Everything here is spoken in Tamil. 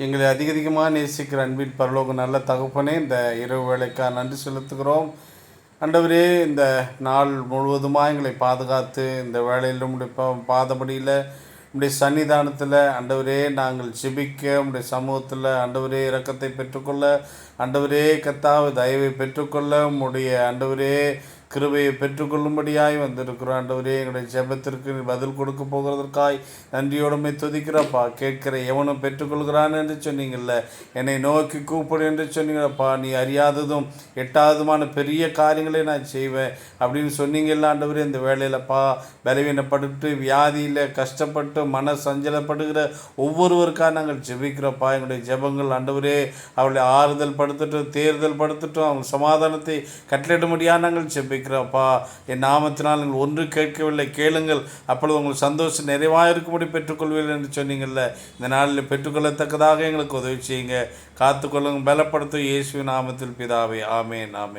எங்களை அதிகமாக நேசிக்கிற அன்பின் பரலோக நல்ல தகப்பனே, இந்த இரவு வேளைக்காக நன்றி செலுத்துகிறோம். ஆண்டவரே, இந்த நாள் முழுவதுமாக எங்களை பாதுகாத்து இந்த வேளையில் உம்முடைய பாதபடியில் உம்முடைய சன்னிதானத்தில் ஆண்டவரே நாங்கள் ஜெபிக்க, உம்முடைய சமூகத்தில் ஆண்டவரே இரக்கத்தை பெற்றுக்கொள்ள, ஆண்டவரே கர்த்தாவே தயவை பெற்றுக்கொள்ள, உம்முடைய ஆண்டவரே கிருபையை பெற்றுக்கொள்ளும்படியாய் வந்திருக்கிறோம். ஆண்டவரே, எங்களுடைய ஜெபத்திற்கு பதில் கொடுக்க போகிறதற்காய் நன்றியோடுமை துதிக்கிறப்பா. கேட்கிற எவனும் பெற்றுக்கொள்கிறான் என்று சொன்னீங்கள்ல, என்னை நோக்கி கூப்பிடு என்று சொன்னீங்களப்பா. நீ அறியாததும் எட்டாவதுமான பெரிய காரியங்களை நான் செய்வேன் அப்படின்னு சொன்னீங்கல்ல ஆண்டவரே. இந்த வேலையிலப்பா பலவீனப்பட்டு வியாதியில் கஷ்டப்பட்டு மன சஞ்சலப்படுகிற ஒவ்வொருவருக்காக நாங்கள் ஜெபிக்கிறோப்பா. எங்களுடைய ஜெபங்கள் ஆண்டவரே அவளை ஆறுதல் படுத்தட்டும், தேர்தல் படுத்தட்டும், அவங்க சமாதானத்தை கட்டளிடும்படியாக நாங்கள் ஜெபிக்கிறோப்பா. என் நாமத்தினால் நீங்கள் ஒன்று கேட்கவில்லை, கேளுங்கள், அப்பொழுது உங்கள் சந்தோஷம் நிறைவாக இருக்கும்படி பெற்றுக்கொள்வீர்கள் என்று சொன்னீங்கள்ல. இந்த நாளில் பெற்றுக்கொள்ளத்தக்கதாக எங்களுக்கு உதவி செய்யுங்க, காத்துக்கொள்ளுங்க, பலப்படுத்தும். இயேசுவின் நாமத்தில் பிதாவே, ஆமேன், ஆமேன்.